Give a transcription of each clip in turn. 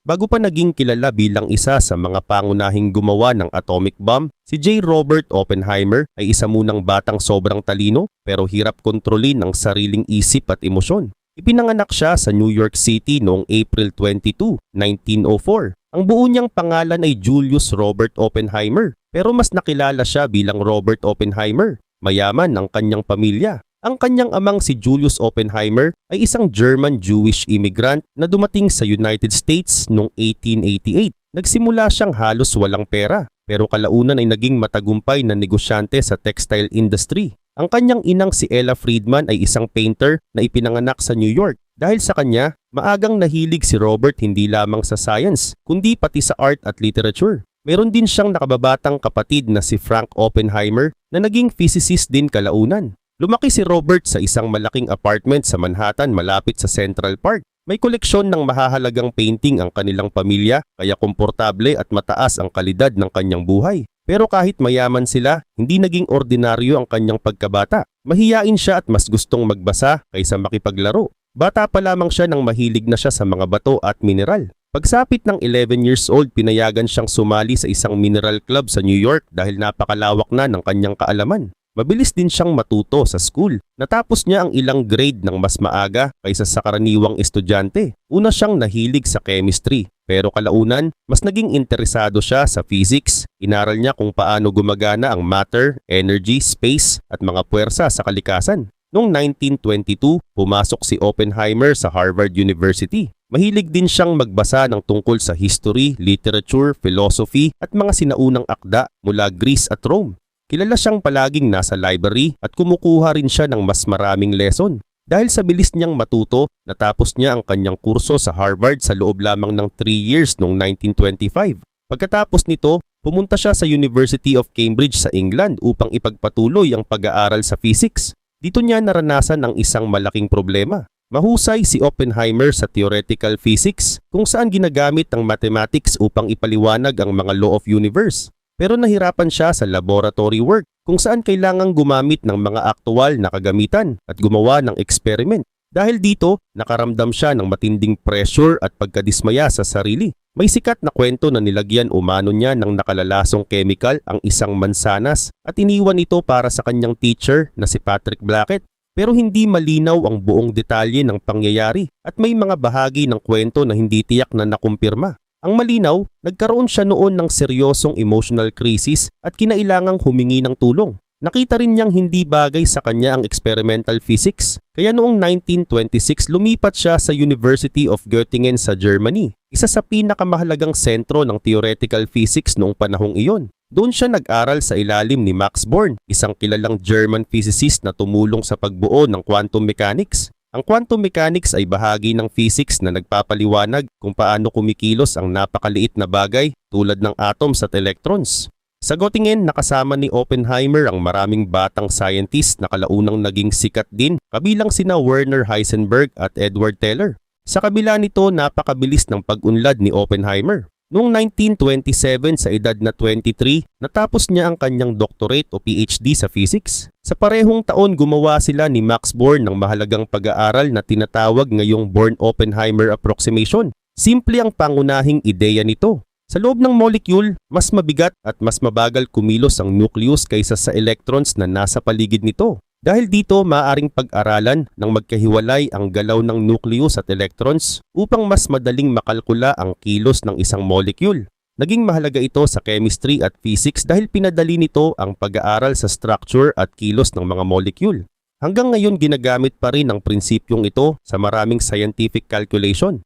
Bago pa naging kilala bilang isa sa mga pangunahing gumawa ng atomic bomb, si J. Robert Oppenheimer ay isa munang batang sobrang talino pero hirap kontrolin ang sariling isip at emosyon. Ipinanganak siya sa New York City noong April 22, 1904. Ang buo niyang pangalan ay Julius Robert Oppenheimer pero mas nakilala siya bilang Robert Oppenheimer. Mayaman ang kanyang pamilya. Ang kanyang amang si Julius Oppenheimer ay isang German-Jewish immigrant na dumating sa United States noong 1888. Nagsimula siyang halos walang pera pero kalaunan ay naging matagumpay na negosyante sa textile industry. Ang kanyang inang si Ella Friedman ay isang painter na ipinanganak sa New York. Dahil sa kanya, maagang nahilig si Robert hindi lamang sa science kundi pati sa art at literature. Meron din siyang nakababatang kapatid na si Frank Oppenheimer na naging physicist din kalaunan. Lumaki si Robert sa isang malaking apartment sa Manhattan malapit sa Central Park. May koleksyon ng mahahalagang painting ang kanilang pamilya kaya komportable at mataas ang kalidad ng kanyang buhay. Pero kahit mayaman sila, hindi naging ordinaryo ang kanyang pagkabata. Mahiyain siya at mas gustong magbasa kaysa makipaglaro. Bata pa lamang siya nang mahilig na siya sa mga bato at mineral. Pagsapit ng 11 years old, pinayagan siyang sumali sa isang mineral club sa New York dahil napakalawak na ng kanyang kaalaman. Mabilis din siyang matuto sa school. Natapos niya ang ilang grade ng mas maaga kaysa sa karaniwang estudyante. Una siyang nahilig sa chemistry, pero kalaunan, mas naging interesado siya sa physics. Inaral niya kung paano gumagana ang matter, energy, space at mga puwersa sa kalikasan. Noong 1922, pumasok si Oppenheimer sa Harvard University. Mahilig din siyang magbasa ng tungkol sa history, literature, philosophy at mga sinaunang akda mula Greece at Rome. Kilala siyang palaging nasa library at kumukuha rin siya ng mas maraming lesson. Dahil sa bilis niyang matuto, natapos niya ang kanyang kurso sa Harvard sa loob lamang ng 3 years noong 1925. Pagkatapos nito, pumunta siya sa University of Cambridge sa England upang ipagpatuloy ang pag-aaral sa physics. Dito niya naranasan ang isang malaking problema. Mahusay si Oppenheimer sa theoretical physics kung saan ginagamit ang mathematics upang ipaliwanag ang mga law of universe. Pero nahirapan siya sa laboratory work kung saan kailangang gumamit ng mga aktual na kagamitan at gumawa ng experiment. Dahil dito, nakaramdam siya ng matinding pressure at pagkadismaya sa sarili. May sikat na kwento na nilagyan umano niya ng nakalalasong chemical ang isang mansanas at iniwan ito para sa kanyang teacher na si Patrick Blackett. Pero hindi malinaw ang buong detalye ng pangyayari at may mga bahagi ng kwento na hindi tiyak na nakumpirma. Ang malinaw, nagkaroon siya noon ng seryosong emotional crisis at kinailangang humingi ng tulong. Nakita rin niyang hindi bagay sa kanya ang experimental physics, kaya noong 1926 lumipat siya sa University of Göttingen sa Germany, isa sa pinakamahalagang sentro ng theoretical physics noong panahong iyon. Doon siya nag-aral sa ilalim ni Max Born, isang kilalang German physicist na tumulong sa pagbuo ng quantum mechanics. Ang quantum mechanics ay bahagi ng physics na nagpapaliwanag kung paano kumikilos ang napakaliit na bagay tulad ng atoms at electrons. Sa Göttingen, nakasama ni Oppenheimer ang maraming batang scientist na kalaunang naging sikat din, kabilang sina Werner Heisenberg at Edward Teller. Sa kabila nito, napakabilis ng pag-unlad ni Oppenheimer. Noong 1927 sa edad na 23, natapos niya ang kanyang doctorate o PhD sa physics. Sa parehong taon gumawa sila ni Max Born ng mahalagang pag-aaral na tinatawag ngayong Born-Oppenheimer approximation. Simple ang pangunahing ideya nito. Sa loob ng molecule, mas mabigat at mas mabagal kumilos ang nucleus kaysa sa electrons na nasa paligid nito. Dahil dito, maaaring pag-aralan ng magkahiwalay ang galaw ng nucleus at electrons upang mas madaling makalkula ang kilos ng isang molecule. Naging mahalaga ito sa chemistry at physics dahil pinadali nito ang pag-aaral sa structure at kilos ng mga molecule. Hanggang ngayon ginagamit pa rin ang prinsipyong ito sa maraming scientific calculation.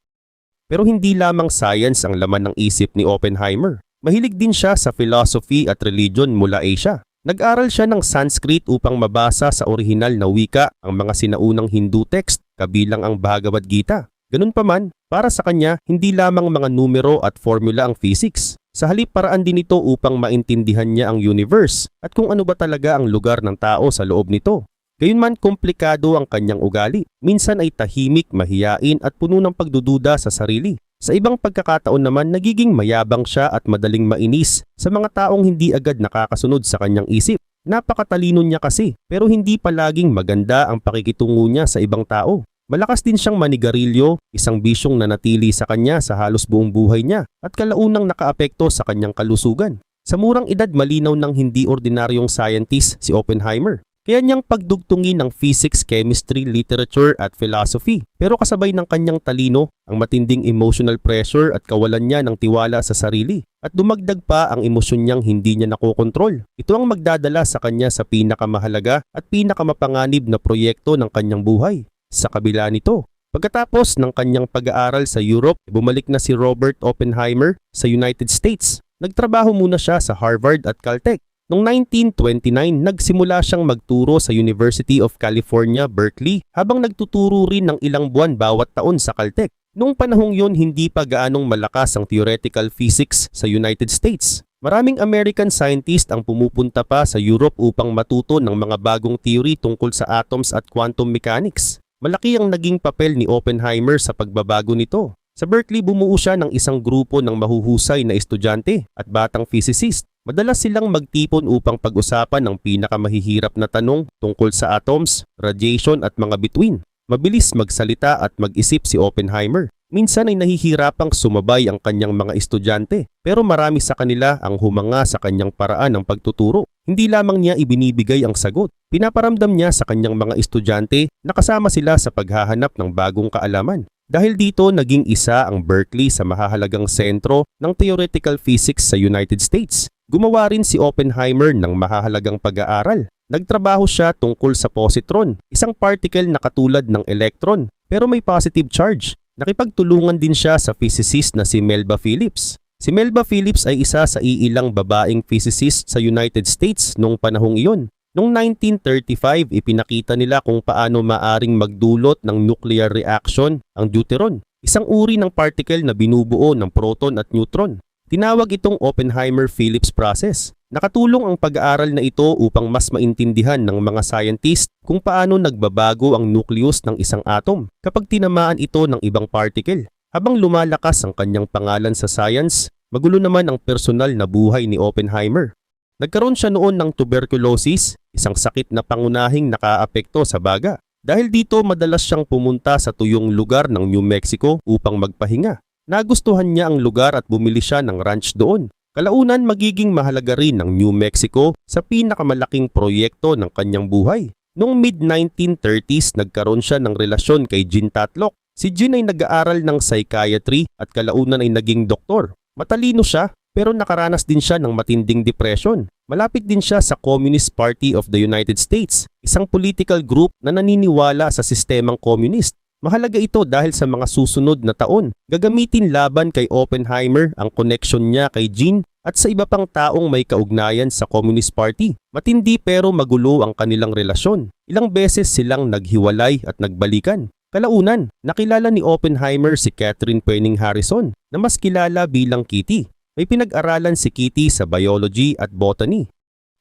Pero hindi lamang science ang laman ng isip ni Oppenheimer. Mahilig din siya sa philosophy at religion mula Asia. Nag-aral siya ng Sanskrit upang mabasa sa orihinal na wika ang mga sinaunang Hindu text, kabilang ang Bhagavad Gita. Ganun pa man, para sa kanya, hindi lamang mga numero at formula ang physics. Sa halip paraan din ito upang maintindihan niya ang universe at kung ano ba talaga ang lugar ng tao sa loob nito. Gayunman komplikado ang kanyang ugali. Minsan ay tahimik, mahiyain at puno ng pagdududa sa sarili. Sa ibang pagkakataon naman, nagiging mayabang siya at madaling mainis sa mga taong hindi agad nakakasunod sa kanyang isip. Napakatalino niya kasi, pero hindi palaging maganda ang pakikitungo niya sa ibang tao. Malakas din siyang manigarilyo, isang bisyong nanatili sa kanya sa halos buong buhay niya at kalaunang nakaapekto sa kanyang kalusugan. Sa murang edad malinaw ng hindi ordinaryong scientist si Oppenheimer. Kaya niyang pagdugtungin ng physics, chemistry, literature at philosophy. Pero kasabay ng kanyang talino, ang matinding emotional pressure at kawalan niya ng tiwala sa sarili. At dumagdag pa ang emosyon niyang hindi niya nakokontrol. Ito ang magdadala sa kanya sa pinakamahalaga at pinakamapanganib na proyekto ng kanyang buhay. Sa kabila nito, pagkatapos ng kanyang pag-aaral sa Europe, bumalik na si Robert Oppenheimer sa United States. Nagtrabaho muna siya sa Harvard at Caltech. Noong 1929, nagsimula siyang magturo sa University of California, Berkeley habang nagtuturo rin ng ilang buwan bawat taon sa Caltech. Noong panahong yun, hindi pa gaanong malakas ang theoretical physics sa United States. Maraming American scientist ang pumupunta pa sa Europe upang matuto ng mga bagong theory tungkol sa atoms at quantum mechanics. Malaki ang naging papel ni Oppenheimer sa pagbabago nito. Sa Berkeley, bumuo siya ng isang grupo ng mahuhusay na estudyante at batang physicist. Madalas silang magtipon upang pag-usapan ang pinakamahihirap na tanong tungkol sa atoms, radiation at mga bituin. Mabilis magsalita at mag-isip si Oppenheimer. Minsan ay nahihirapang sumabay ang kanyang mga estudyante, pero marami sa kanila ang humanga sa kanyang paraan ng pagtuturo. Hindi lamang niya ibinibigay ang sagot, pinaparamdam niya sa kanyang mga estudyante na kasama sila sa paghahanap ng bagong kaalaman. Dahil dito, naging isa ang Berkeley sa mahahalagang sentro ng theoretical physics sa United States. Gumawa rin si Oppenheimer ng mahahalagang pag-aaral. Nagtrabaho siya tungkol sa positron, isang particle na katulad ng electron, pero may positive charge. Nakipagtulungan din siya sa physicist na si Melba Phillips. Si Melba Phillips ay isa sa iilang babaeng physicist sa United States noong panahong iyon. Noong 1935, ipinakita nila kung paano maaring magdulot ng nuclear reaction ang deuteron, isang uri ng particle na binubuo ng proton at neutron. Tinawag itong Oppenheimer-Phillips process. Nakatulong ang pag-aaral na ito upang mas maintindihan ng mga scientist kung paano nagbabago ang nucleus ng isang atom kapag tinamaan ito ng ibang particle. Habang lumalakas ang kanyang pangalan sa science, magulo naman ang personal na buhay ni Oppenheimer. Nagkaroon siya noon ng tuberculosis, isang sakit na pangunahing nakaapekto sa baga. Dahil dito madalas siyang pumunta sa tuyong lugar ng New Mexico upang magpahinga. Nagustuhan niya ang lugar at bumili siya ng ranch doon. Kalaunan magiging mahalaga rin ng New Mexico sa pinakamalaking proyekto ng kanyang buhay. Noong mid-1930s nagkaroon siya ng relasyon kay Jean Tatlock. Si Jean ay nag-aaral ng psychiatry at kalaunan ay naging doktor. Matalino siya pero nakaranas din siya ng matinding depression. Malapit din siya sa Communist Party of the United States, isang political group na naniniwala sa sistemang communist. Mahalaga ito dahil sa mga susunod na taon, gagamitin laban kay Oppenheimer ang connection niya kay Jean at sa iba pang taong may kaugnayan sa Communist Party. Matindi pero magulo ang kanilang relasyon. Ilang beses silang naghiwalay at nagbalikan. Kalaunan, nakilala ni Oppenheimer si Catherine Penning Harrison na mas kilala bilang Kitty. May pinag-aralan si Kitty sa biology at botany.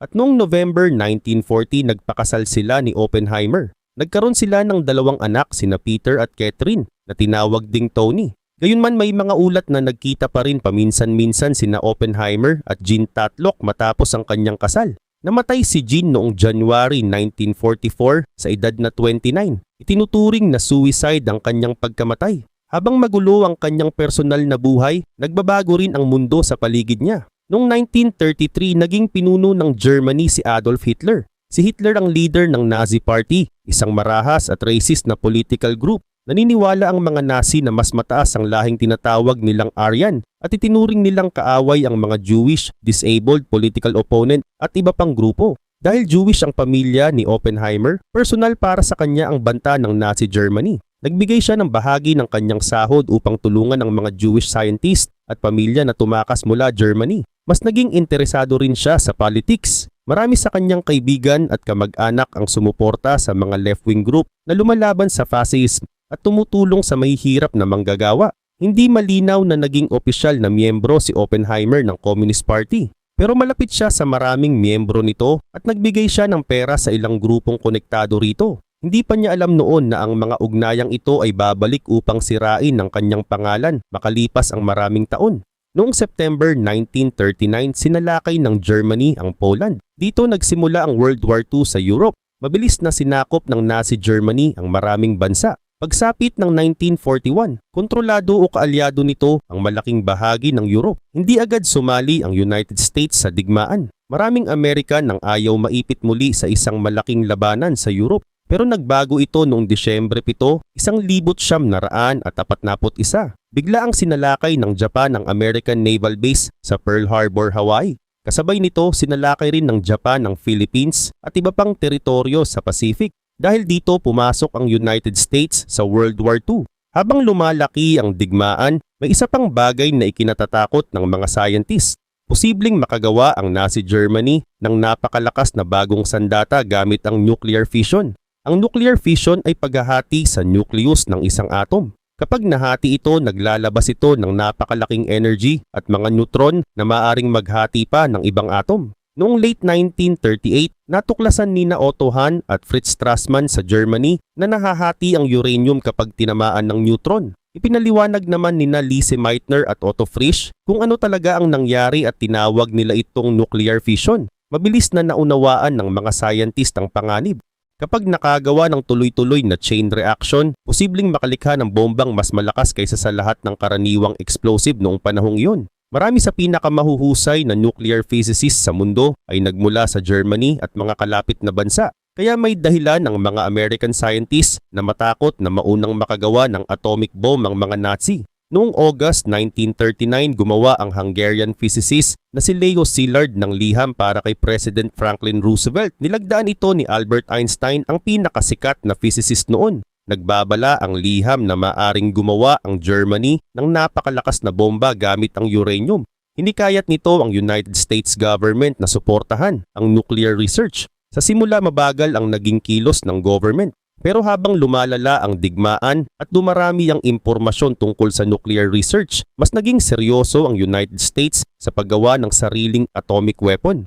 At noong November 1940 nagpakasal sila ni Oppenheimer. Nagkaroon sila ng dalawang anak sina Peter at Catherine na tinawag ding Tony. Gayunman may mga ulat na nagkita pa rin paminsan-minsan sina Oppenheimer at Jean Tatlock matapos ang kanyang kasal. Namatay si Jean noong January 1944 sa edad na 29. Itinuturing na suicide ang kanyang pagkamatay. Habang magulo ang kanyang personal na buhay, nagbabago rin ang mundo sa paligid niya. Noong 1933, naging pinuno ng Germany si Adolf Hitler. Si Hitler ang leader ng Nazi Party, isang marahas at racist na political group. Naniniwala ang mga Nazi na mas mataas ang lahing tinatawag nilang Aryan at itinuring nilang kaaway ang mga Jewish, disabled political opponent at iba pang grupo. Dahil Jewish ang pamilya ni Oppenheimer, personal para sa kanya ang banta ng Nazi Germany. Nagbigay siya ng bahagi ng kanyang sahod upang tulungan ang mga Jewish scientist at pamilya na tumakas mula Germany. Mas naging interesado rin siya sa politics. Marami sa kanyang kaibigan at kamag-anak ang sumuporta sa mga left-wing group na lumalaban sa fascism at tumutulong sa mahihirap na manggagawa. Hindi malinaw na naging opisyal na miyembro si Oppenheimer ng Communist Party. Pero malapit siya sa maraming miyembro nito at nagbigay siya ng pera sa ilang grupong konektado rito. Hindi pa niya alam noon na ang mga ugnayang ito ay babalik upang sirain ang kanyang pangalan makalipas ang maraming taon. Noong September 1939, sinalakay ng Germany ang Poland. Dito nagsimula ang World War II sa Europe. Mabilis na sinakop ng Nazi Germany ang maraming bansa. Pagsapit ng 1941, kontrolado o kaalyado nito ang malaking bahagi ng Europe. Hindi agad sumali ang United States sa digmaan. Maraming Amerikan ang ayaw maipit muli sa isang malaking labanan sa Europe. Pero nagbago ito noong Disyembre 7, 1941. Bigla ang sinalakay ng Japan ang American Naval Base sa Pearl Harbor, Hawaii. Kasabay nito, sinalakay rin ng Japan ang Philippines at iba pang teritoryo sa Pacific. Dahil dito pumasok ang United States sa World War II. Habang lumalaki ang digmaan, may isa pang bagay na ikinatatakot ng mga scientists. Posibleng makagawa ang Nazi Germany ng napakalakas na bagong sandata gamit ang nuclear fission. Ang nuclear fission ay paghahati sa nucleus ng isang atom. Kapag nahati ito, naglalabas ito ng napakalaking energy at mga neutron na maaring maghati pa ng ibang atom. Noong late 1938, natuklasan nina Otto Hahn at Fritz Strassmann sa Germany na nahahati ang uranium kapag tinamaan ng neutron. Ipinaliwanag naman nina Lise Meitner at Otto Frisch kung ano talaga ang nangyari at tinawag nila itong nuclear fission. Mabilis na naunawaan ng mga scientist ang panganib. Kapag nakagawa ng tuloy-tuloy na chain reaction, posibleng makalikha ng bombang mas malakas kaysa sa lahat ng karaniwang explosive noong panahong iyon. Marami sa pinakamahuhusay na nuclear physicists sa mundo ay nagmula sa Germany at mga kalapit na bansa. Kaya may dahilan ng mga American scientists na matakot na maunang makagawa ng atomic bomb ang mga Nazi. Noong August 1939, gumawa ang Hungarian physicist na si Leo Szilard ng liham para kay President Franklin Roosevelt. Nilagdaan ito ni Albert Einstein, ang pinakasikat na physicist noon. Nagbabala ang liham na maaring gumawa ang Germany ng napakalakas na bomba gamit ang uranium. Hinikayat nito ang United States government na suportahan ang nuclear research. Sa simula mabagal ang naging kilos ng government. Pero habang lumalala ang digmaan at dumarami ang impormasyon tungkol sa nuclear research, mas naging seryoso ang United States sa paggawa ng sariling atomic weapon.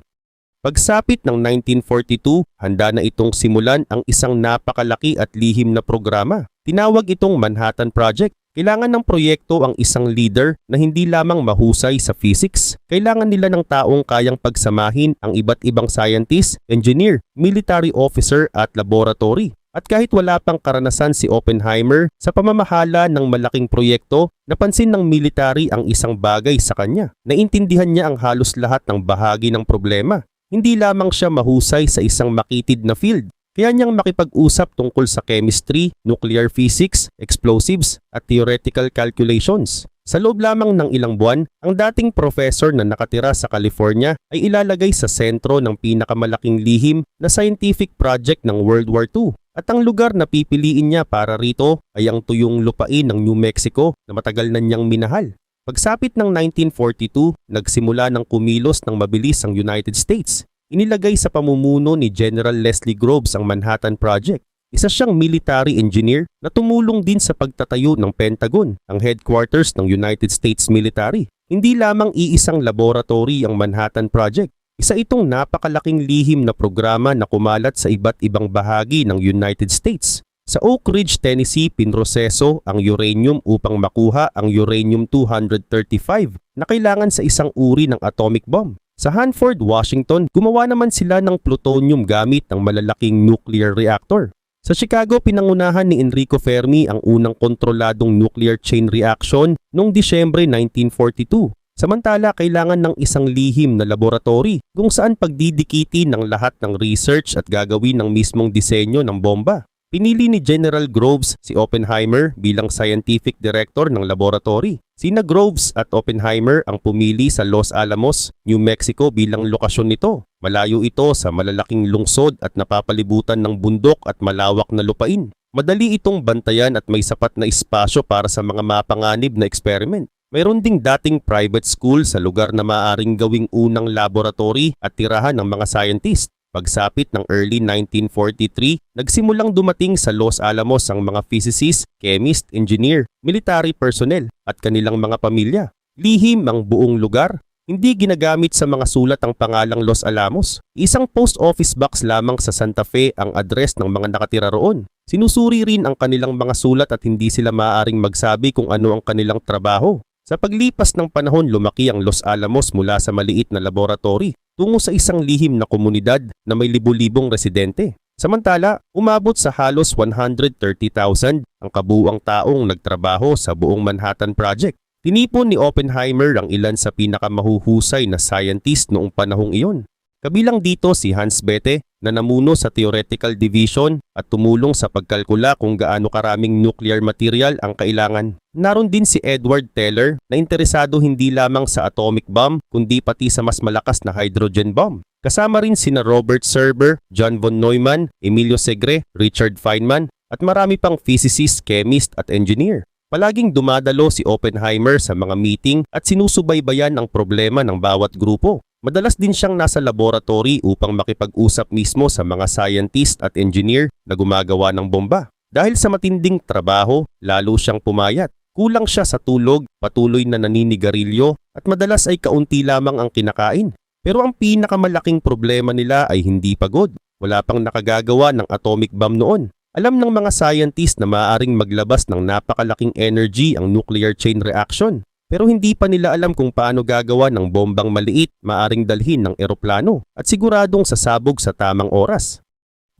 Pagsapit ng 1942, handa na itong simulan ang isang napakalaki at lihim na programa. Tinawag itong Manhattan Project. Kailangan ng proyekto ang isang leader na hindi lamang mahusay sa physics. Kailangan nila ng taong kayang pagsamahin ang iba't ibang scientist, engineer, military officer at laboratory. At kahit wala pang karanasan si Oppenheimer sa pamamahala ng malaking proyekto, napansin ng military ang isang bagay sa kanya. Naintindihan niya ang halos lahat ng bahagi ng problema. Hindi lamang siya mahusay sa isang makitid na field, kaya niyang makipag-usap tungkol sa chemistry, nuclear physics, explosives at theoretical calculations. Sa loob lamang ng ilang buwan, ang dating professor na nakatira sa California ay ilalagay sa sentro ng pinakamalaking lihim na scientific project ng World War II. At ang lugar na pipiliin niya para rito ay ang tuyong lupain ng New Mexico na matagal na niyang minahal. Pagsapit ng 1942, nagsimula ng kumilos ng mabilis ang United States. Inilagay sa pamumuno ni General Leslie Groves ang Manhattan Project. Isa siyang military engineer na tumulong din sa pagtatayo ng Pentagon, ang headquarters ng United States Military. Hindi lamang iisang laboratory ang Manhattan Project. Isa itong napakalaking lihim na programa na kumalat sa iba't ibang bahagi ng United States. Sa Oak Ridge, Tennessee, pinroseso ang uranium upang makuha ang uranium-235 na kailangan sa isang uri ng atomic bomb. Sa Hanford, Washington, gumawa naman sila ng plutonium gamit ang malalaking nuclear reactor. Sa Chicago, pinangunahan ni Enrico Fermi ang unang kontroladong nuclear chain reaction noong Disyembre 1942. Samantala, kailangan ng isang lihim na laboratory kung saan pagdidikiti ng lahat ng research at gagawin ng mismong disenyo ng bomba. Pinili ni General Groves si Oppenheimer bilang scientific director ng laboratory. Sina Groves at Oppenheimer ang pumili sa Los Alamos, New Mexico bilang lokasyon nito. Malayo ito sa malalaking lungsod at napapalibutan ng bundok at malawak na lupain. Madali itong bantayan at may sapat na espasyo para sa mga mapanganib na experiment. Mayroon ding dating private school sa lugar na maaaring gawing unang laboratory at tirahan ng mga scientist. Pagsapit ng early 1943, nagsimulang dumating sa Los Alamos ang mga physicist, chemist, engineer, military personnel at kanilang mga pamilya. Lihim ang buong lugar. Hindi ginagamit sa mga sulat ang pangalang Los Alamos. Isang post office box lamang sa Santa Fe ang address ng mga nakatira roon. Sinusuri rin ang kanilang mga sulat at hindi sila maaaring magsabi kung ano ang kanilang trabaho. Sa paglipas ng panahon, lumaki ang Los Alamos mula sa maliit na laboratory tungo sa isang lihim na komunidad na may libu-libong residente. Samantala, umabot sa halos 130,000 ang kabuuang taong nagtrabaho sa buong Manhattan Project. Tinipon ni Oppenheimer ang ilan sa pinakamahuhusay na scientist noong panahong iyon. Kabilang dito si Hans Bethe na namuno sa theoretical division at tumulong sa pagkalkula kung gaano karaming nuclear material ang kailangan. Naroon din si Edward Teller na interesado hindi lamang sa atomic bomb kundi pati sa mas malakas na hydrogen bomb. Kasama rin sina Robert Serber, John von Neumann, Emilio Segre, Richard Feynman at marami pang physicist, chemist at engineer. Palaging dumadalo si Oppenheimer sa mga meeting at sinusubaybayan ang problema ng bawat grupo. Madalas din siyang nasa laboratory upang makipag-usap mismo sa mga scientist at engineer na gumagawa ng bomba. Dahil sa matinding trabaho, lalo siyang pumayat. Kulang siya sa tulog, patuloy na naninigarilyo at madalas ay kaunti lamang ang kinakain. Pero ang pinakamalaking problema nila ay hindi pagod. Wala pang nakagagawa ng atomic bomb noon. Alam ng mga scientist na maaaring maglabas ng napakalaking energy ang nuclear chain reaction. Pero hindi pa nila alam kung paano gagawa ng bombang maliit, maaaring dalhin ng eroplano at siguradong sasabog sa tamang oras.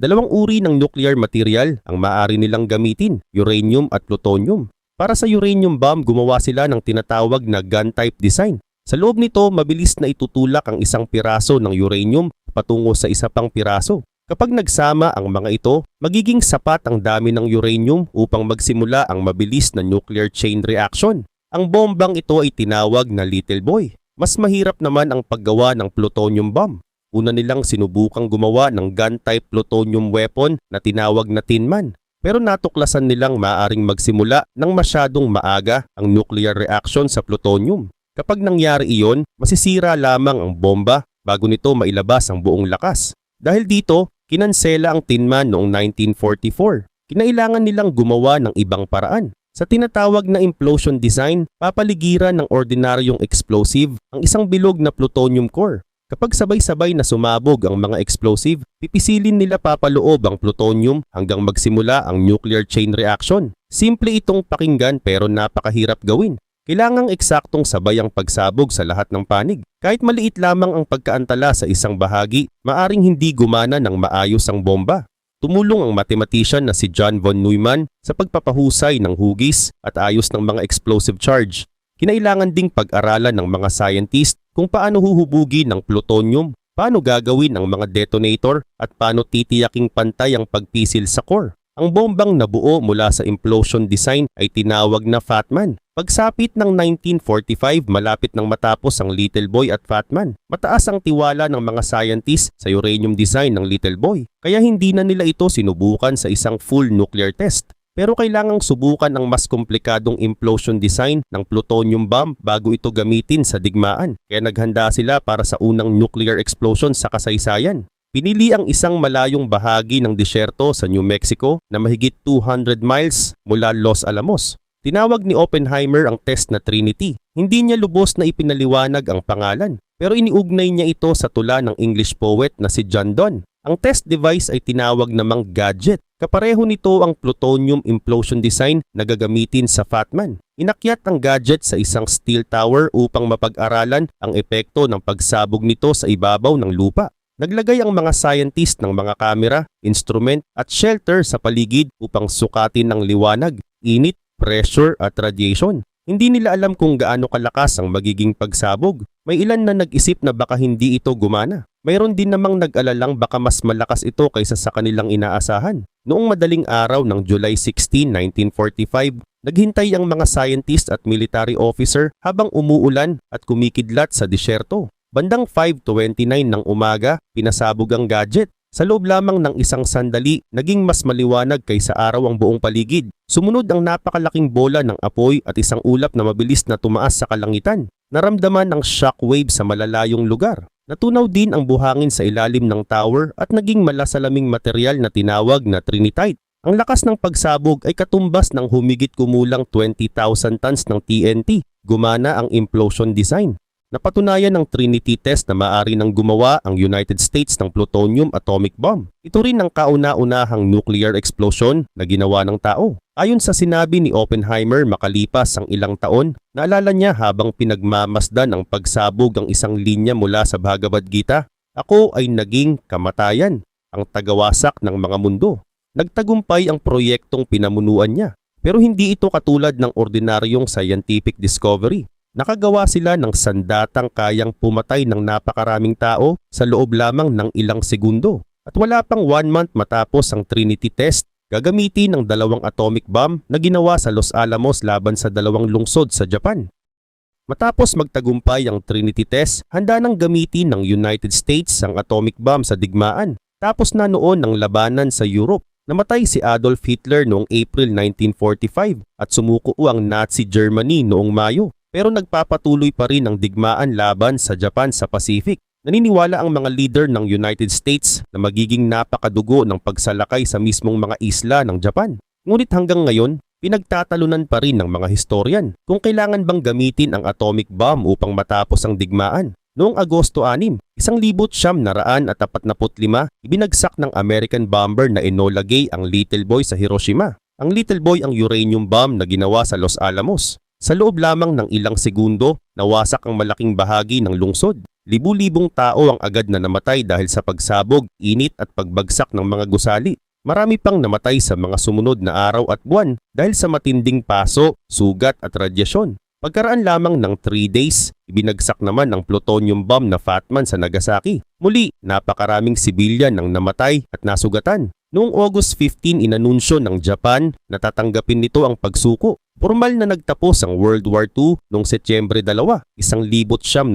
Dalawang uri ng nuclear material ang maaari nilang gamitin, uranium at plutonium. Para sa uranium bomb, gumawa sila ng tinatawag na gun-type design. Sa loob nito, mabilis na itutulak ang isang piraso ng uranium patungo sa isa pang piraso. Kapag nagsama ang mga ito, magiging sapat ang dami ng uranium upang magsimula ang mabilis na nuclear chain reaction. Ang bombang ito ay tinawag na Little Boy. Mas mahirap naman ang paggawa ng plutonium bomb. Una nilang sinubukang gumawa ng gun-type plutonium weapon na tinawag na Tin Man. Pero natuklasan nilang maaaring magsimula ng masyadong maaga ang nuclear reaction sa plutonium. Kapag nangyari iyon, masisira lamang ang bomba bago nito mailabas ang buong lakas. Dahil dito, kinansela ang Tin Man noong 1944. Kinailangan nilang gumawa ng ibang paraan. Sa tinatawag na implosion design, papaligiran ng ordinaryong explosive ang isang bilog na plutonium core. Kapag sabay-sabay na sumabog ang mga explosive, pipisilin nila papaloob ang plutonium hanggang magsimula ang nuclear chain reaction. Simple itong pakinggan pero napakahirap gawin. Kailangang eksaktong sabay ang pagsabog sa lahat ng panig. Kahit maliit lamang ang pagkaantala sa isang bahagi, maaring hindi gumana ng maayos ang bomba. Tumulong ang mathematician na si John von Neumann sa pagpapahusay ng hugis at ayos ng mga explosive charge. Kinailangan ding pag-aralan ng mga scientist kung paano huhubugin ng plutonium, paano gagawin ang mga detonator at paano titiyaking pantay ang pagpisil sa core. Ang bombang nabuo mula sa implosion design ay tinawag na Fat Man. Pagsapit ng 1945, malapit nang matapos ang Little Boy at Fat Man. Mataas ang tiwala ng mga scientists sa uranium design ng Little Boy, kaya hindi na nila ito sinubukan sa isang full nuclear test. Pero kailangang subukan ang mas komplikadong implosion design ng plutonium bomb bago ito gamitin sa digmaan. Kaya naghanda sila para sa unang nuclear explosion sa kasaysayan. Pinili ang isang malayong bahagi ng disyerto sa New Mexico na mahigit 200 miles mula Los Alamos. Tinawag ni Oppenheimer ang test na Trinity. Hindi niya lubos na ipinaliwanag ang pangalan, pero iniugnay niya ito sa tula ng English poet na si John Donne. Ang test device ay tinawag namang gadget. Kapareho nito ang plutonium implosion design na gagamitin sa Fat Man. Inakyat ang gadget sa isang steel tower upang mapag-aralan ang epekto ng pagsabog nito sa ibabaw ng lupa. Naglagay ang mga scientist ng mga kamera, instrument at shelter sa paligid upang sukatin ang liwanag, init, pressure at radiation. Hindi nila alam kung gaano kalakas ang magiging pagsabog. May ilan na nag-isip na baka hindi ito gumana. Mayroon din namang nag-alalang baka mas malakas ito kaysa sa kanilang inaasahan. Noong madaling araw ng July 16, 1945, naghintay ang mga scientist at military officer habang umuulan at kumikidlat sa disyerto. Bandang 5:29 ng umaga, pinasabog ang gadget. Sa loob lamang ng isang sandali, naging mas maliwanag kaysa araw ang buong paligid. Sumunod ang napakalaking bola ng apoy at isang ulap na mabilis na tumaas sa kalangitan. Naramdaman ang shockwave sa malalayong lugar. Natunaw din ang buhangin sa ilalim ng tower at naging malasalaming material na tinawag na Trinitite. Ang lakas ng pagsabog ay katumbas ng humigit kumulang 20,000 tons ng TNT. Gumana ang implosion design. Napatunayan ng Trinity test na maaari nang gumawa ang United States ng plutonium atomic bomb. Ito rin ang kauna-unahang nuclear explosion na ginawa ng tao. Ayon sa sinabi ni Oppenheimer makalipas ang ilang taon, naalala niya habang pinagmamasdan ang pagsabog ang isang linya mula sa Bhagavad Gita, "Ako ay naging kamatayan." ang tagawasak ng mga mundo. Nagtagumpay ang proyektong pinamunuan niya, pero hindi ito katulad ng ordinaryong scientific discovery. Nakagawa sila ng sandatang kayang pumatay ng napakaraming tao sa loob lamang ng ilang segundo. At wala pang 1 month matapos ang Trinity test, gagamitin ng 2 atomic bomb na ginawa sa Los Alamos laban sa 2 lungsod sa Japan. Matapos magtagumpay ang Trinity test, handa nang gamitin ng United States ang atomic bomb sa digmaan. Tapos na noon ang labanan sa Europe. Namatay si Adolf Hitler noong April 1945 at sumuko ang Nazi Germany noong Mayo. Pero nagpapatuloy pa rin ang digmaan laban sa Japan sa Pacific. Naniniwala ang mga leader ng United States na magiging napakadugo ng pagsalakay sa mismong mga isla ng Japan. Ngunit hanggang ngayon, pinagtatalunan pa rin ng mga historian kung kailangan bang gamitin ang atomic bomb upang matapos ang digmaan. Noong Agosto 6, 1945, ibinagsak ng American bomber na Enola Gay ang Little Boy sa Hiroshima. Ang Little Boy ang uranium bomb na ginawa sa Los Alamos. Sa loob lamang ng ilang segundo, nawasak ang malaking bahagi ng lungsod. Libu-libong tao ang agad na namatay dahil sa pagsabog, init at pagbagsak ng mga gusali. Marami pang namatay sa mga sumunod na araw at buwan dahil sa matinding paso, sugat at radyasyon. Pagkaraan lamang ng 3 days, ibinagsak naman ang plutonium bomb na Fat Man sa Nagasaki. Muli, napakaraming sibilyan ang namatay at nasugatan. Noong August 15, inanunsyo ng Japan na tatanggapin nito ang pagsuko. Formal na nagtapos ang World War II noong Setyembre 2, 1945.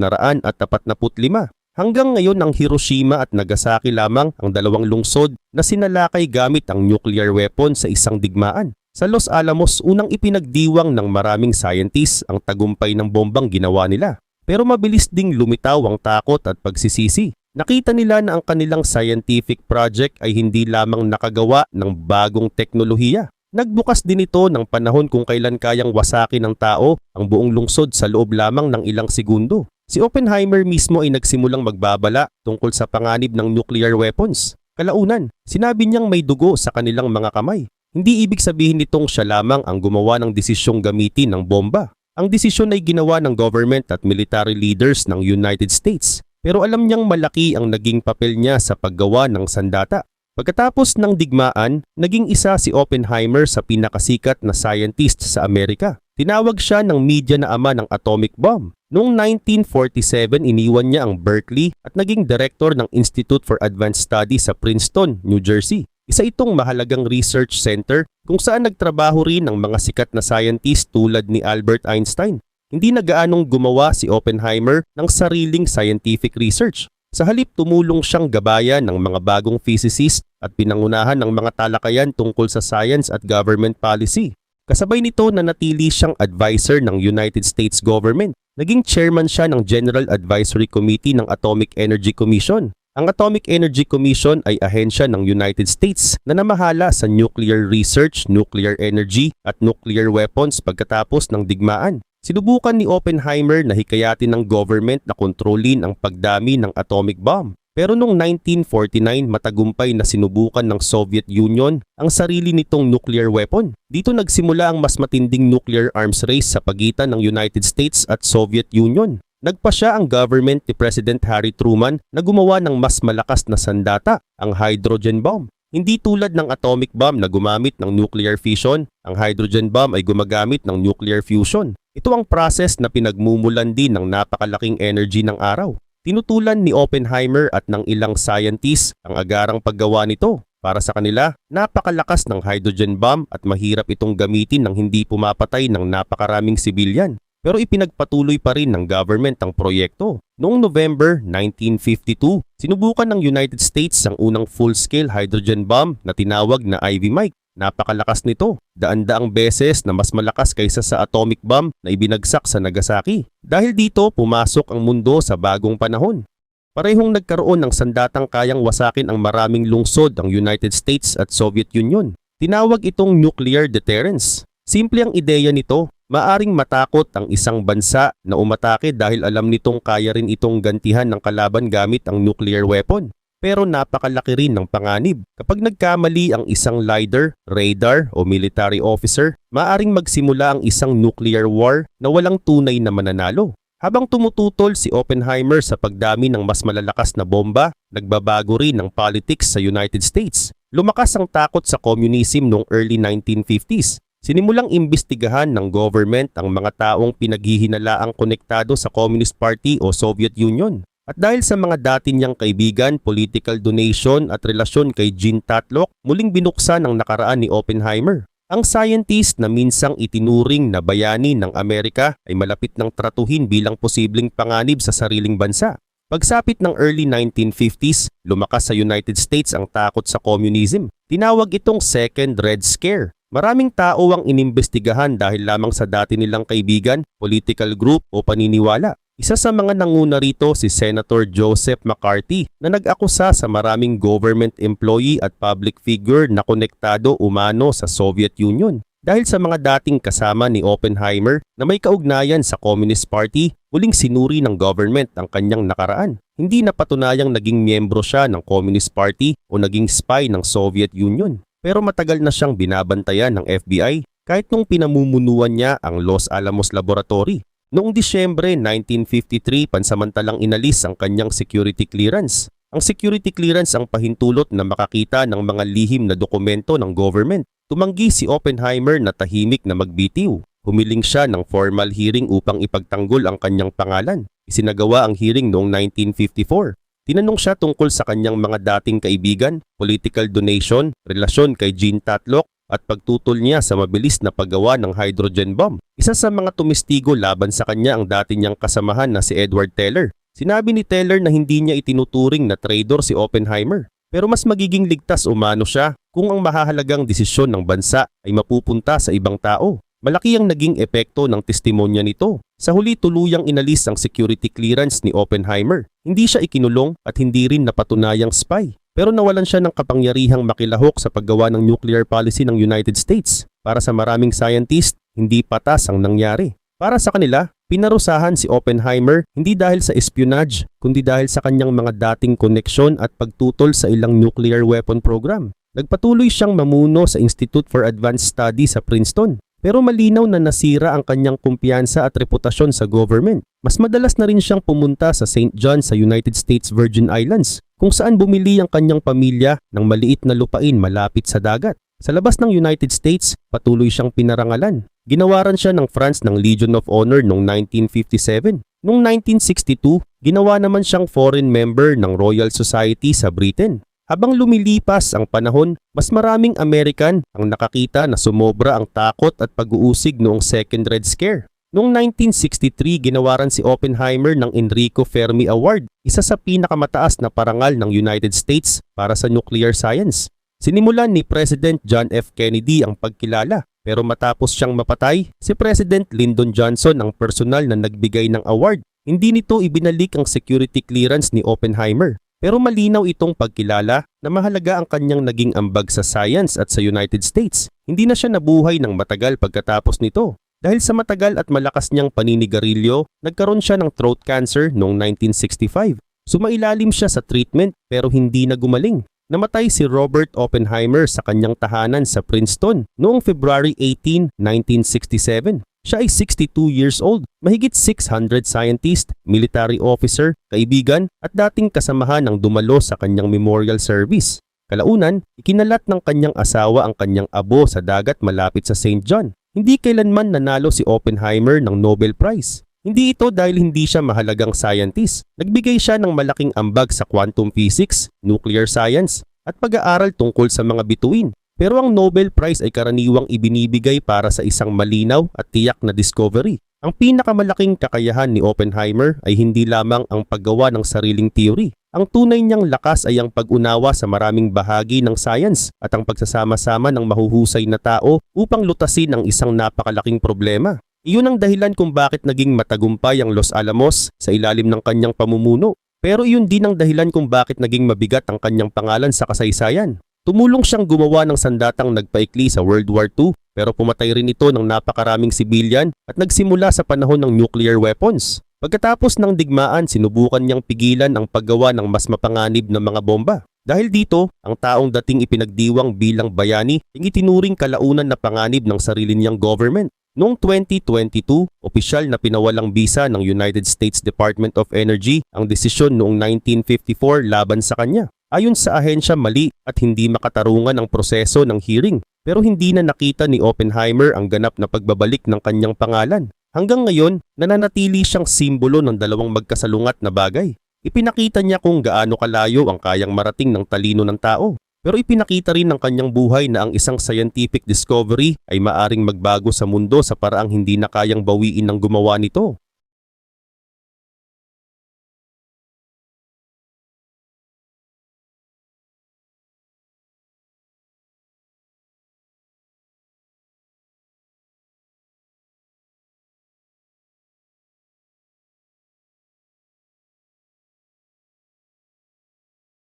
Hanggang ngayon ang Hiroshima at Nagasaki lamang ang 2 lungsod na sinalakay gamit ang nuclear weapon sa isang digmaan. Sa Los Alamos, unang ipinagdiwang ng maraming scientists ang tagumpay ng bombang ginawa nila. Pero mabilis ding lumitaw ang takot at pagsisisi. Nakita nila na ang kanilang scientific project ay hindi lamang nakagawa ng bagong teknolohiya. Nagbukas din ito ng panahon kung kailan kayang wasakin ng tao ang buong lungsod sa loob lamang ng ilang segundo. Si Oppenheimer mismo ay nagsimulang magbabala tungkol sa panganib ng nuclear weapons. Kalaunan, sinabi niyang may dugo sa kanilang mga kamay. Hindi ibig sabihin nitong siya lamang ang gumawa ng desisyong gamitin ng bomba. Ang desisyon ay ginawa ng government at military leaders ng United States. Pero alam niyang malaki ang naging papel niya sa paggawa ng sandata. Pagkatapos ng digmaan, naging isa si Oppenheimer sa pinakasikat na scientist sa Amerika. Tinawag siya ng media na ama ng atomic bomb. Noong 1947, iniwan niya ang Berkeley at naging director ng Institute for Advanced Studies sa Princeton, New Jersey. Isa itong mahalagang research center kung saan nagtrabaho rin ng mga sikat na scientist tulad ni Albert Einstein. Hindi na gaanong gumawa si Oppenheimer ng sariling scientific research. Sa halip, tumulong siyang gabayan ng mga bagong physicist at pinangunahan ng mga talakayan tungkol sa science at government policy. Kasabay nito, nanatili siyang advisor ng United States government. Naging chairman siya ng General Advisory Committee ng Atomic Energy Commission. Ang Atomic Energy Commission ay ahensya ng United States na namahala sa nuclear research, nuclear energy at nuclear weapons pagkatapos ng digmaan. Sinubukan ni Oppenheimer na hikayatin ng government na kontrolin ang pagdami ng atomic bomb. Pero noong 1949, matagumpay na sinubukan ng Soviet Union ang sarili nitong nuclear weapon. Dito nagsimula ang mas matinding nuclear arms race sa pagitan ng United States at Soviet Union. Nagpasya ang government ni President Harry Truman na gumawa ng mas malakas na sandata, ang hydrogen bomb. Hindi tulad ng atomic bomb na gumamit ng nuclear fission, ang hydrogen bomb ay gumagamit ng nuclear fusion. Ito ang process na pinagmumulan din ng napakalaking energy ng araw. Tinutulan ni Oppenheimer at ng ilang scientists ang agarang paggawa nito. Para sa kanila, napakalakas ng hydrogen bomb at mahirap itong gamitin ng hindi pumapatay ng napakaraming sibilyan. Pero ipinagpatuloy pa rin ng government ang proyekto. Noong November 1952, sinubukan ng United States ang unang full-scale hydrogen bomb na tinawag na Ivy Mike. Napakalakas nito, daan-daang beses na mas malakas kaysa sa atomic bomb na ibinagsak sa Nagasaki. Dahil dito, pumasok ang mundo sa bagong panahon. Parehong nagkaroon ng sandatang kayang wasakin ang maraming lungsod ang United States at Soviet Union. Tinawag itong nuclear deterrence. Simple ang ideya nito. Maaring matakot ang isang bansa na umatake dahil alam nitong kaya rin itong gantihan ng kalaban gamit ang nuclear weapon. Pero napakalaki rin ng panganib. Kapag nagkamali ang isang leader, radar o military officer, maaring magsimula ang isang nuclear war na walang tunay na mananalo. Habang tumututol si Oppenheimer sa pagdami ng mas malalakas na bomba, nagbabago rin ang politics sa United States. Lumakas ang takot sa communism noong early 1950s. Sinimulang imbestigahan ng government ang mga taong pinaghihinalaang konektado sa Communist Party o Soviet Union. At dahil sa mga dati niyang kaibigan, political donation at relasyon kay Jean Tatlock, muling binuksan ang nakaraan ni Oppenheimer. Ang scientist na minsang itinuring na bayani ng Amerika ay malapit ng tratuhin bilang posibleng panganib sa sariling bansa. Pagsapit ng early 1950s, lumakas sa United States ang takot sa communism. Tinawag itong Second Red Scare. Maraming tao ang inimbestigahan dahil lamang sa dati nilang kaibigan, political group o paniniwala. Isa sa mga nanguna rito si Senator Joseph McCarthy na nag-akusa sa maraming government employee at public figure na konektado umano sa Soviet Union. Dahil sa mga dating kasama ni Oppenheimer na may kaugnayan sa Communist Party, muling sinuri ng government ang kanyang nakaraan. Hindi napatunayang naging miyembro siya ng Communist Party o naging spy ng Soviet Union. Pero matagal na siyang binabantayan ng FBI kahit nung pinamumunuan niya ang Los Alamos Laboratory. Noong Disyembre 1953, pansamantalang inalis ang kanyang security clearance. Ang security clearance ang pahintulot na makakita ng mga lihim na dokumento ng government. Tumanggi si Oppenheimer na tahimik na magbitiw. Humiling siya ng formal hearing upang ipagtanggol ang kanyang pangalan. Isinagawa ang hearing noong 1954. Tinanong siya tungkol sa kanyang mga dating kaibigan, political donation, relasyon kay Jean Tatlock at pagtutol niya sa mabilis na paggawa ng hydrogen bomb. Isa sa mga tumistigo laban sa kanya ang dati niyang kasamahan na si Edward Teller. Sinabi ni Teller na hindi niya itinuturing na traitor si Oppenheimer. Pero mas magiging ligtas umano siya kung ang mahahalagang desisyon ng bansa ay mapupunta sa ibang tao. Malaki ang naging epekto ng testimonya nito. Sa huli tuluyang inalis ang security clearance ni Oppenheimer. Hindi siya ikinulong at hindi rin napatunayang spy. Pero nawalan siya ng kapangyarihang makilahok sa paggawa ng nuclear policy ng United States. Para sa maraming scientist, hindi patas ang nangyari. Para sa kanila, pinarusahan si Oppenheimer hindi dahil sa espionage, kundi dahil sa kanyang mga dating koneksyon at pagtutol sa ilang nuclear weapon program. Nagpatuloy siyang mamuno sa Institute for Advanced Studies sa Princeton. Pero malinaw na nasira ang kanyang kumpiyansa at reputasyon sa government. Mas madalas na rin siyang pumunta sa St. John sa United States Virgin Islands, kung saan bumili ang kanyang pamilya ng maliit na lupain malapit sa dagat. Sa labas ng United States, patuloy siyang pinarangalan. Ginawaran siya ng France ng Legion of Honor noong 1957. Noong 1962, ginawa naman siyang foreign member ng Royal Society sa Britain. Habang lumilipas ang panahon, mas maraming American ang nakakita na sumobra ang takot at pag-uusig noong Second Red Scare. Noong 1963, ginawaran si Oppenheimer ng Enrico Fermi Award, isa sa pinakamataas na parangal ng United States para sa nuclear science. Sinimulan ni President John F. Kennedy ang pagkilala, pero matapos siyang mapatay, si President Lyndon Johnson ang personal na nagbigay ng award. Hindi nito ibinalik ang security clearance ni Oppenheimer. Pero malinaw itong pagkilala na mahalaga ang kanyang naging ambag sa science at sa United States. Hindi na siya nabuhay ng matagal pagkatapos nito. Dahil sa matagal at malakas niyang paninigarilyo, nagkaroon siya ng throat cancer noong 1965. Sumailalim siya sa treatment pero hindi na gumaling. Namatay si Robert Oppenheimer sa kanyang tahanan sa Princeton noong February 18, 1967. Siya ay 62 years old, mahigit 600 scientist, military officer, kaibigan at dating kasamahan ang dumalo sa kanyang memorial service. Kalaunan, ikinalat ng kanyang asawa ang kanyang abo sa dagat malapit sa St. John. Hindi kailanman nanalo si Oppenheimer ng Nobel Prize. Hindi ito dahil hindi siya mahalagang scientist. Nagbigay siya ng malaking ambag sa quantum physics, nuclear science at pag-aaral tungkol sa mga bituin. Pero ang Nobel Prize ay karaniwang ibinibigay para sa isang malinaw at tiyak na discovery. Ang pinakamalaking kakayahan ni Oppenheimer ay hindi lamang ang paggawa ng sariling theory. Ang tunay niyang lakas ay ang pag-unawa sa maraming bahagi ng science at ang pagsasama-sama ng mahuhusay na tao upang lutasin ang isang napakalaking problema. Iyon ang dahilan kung bakit naging matagumpay ang Los Alamos sa ilalim ng kanyang pamumuno. Pero iyon din ang dahilan kung bakit naging mabigat ang kanyang pangalan sa kasaysayan. Tumulong siyang gumawa ng sandatang nagpaikli sa World War II pero pumatay rin ito ng napakaraming sibilyan at nagsimula sa panahon ng nuclear weapons. Pagkatapos ng digmaan, sinubukan niyang pigilan ang paggawa ng mas mapanganib na mga bomba. Dahil dito, ang taong dating ipinagdiwang bilang bayani ay itinuring kalaunan na panganib ng sarili niyang government. Noong 2022, opisyal na pinawalang bisa ng United States Department of Energy ang desisyon noong 1954 laban sa kanya. Ayon sa ahensya, mali at hindi makatarungan ang proseso ng hearing. Pero hindi na nakita ni Oppenheimer ang ganap na pagbabalik ng kanyang pangalan. Hanggang ngayon, nananatili siyang simbolo ng dalawang magkasalungat na bagay. Ipinakita niya kung gaano kalayo ang kayang marating ng talino ng tao. Pero ipinakita rin ng kanyang buhay na ang isang scientific discovery ay maaring magbago sa mundo sa paraang hindi na kayang bawiin ng gumawa nito.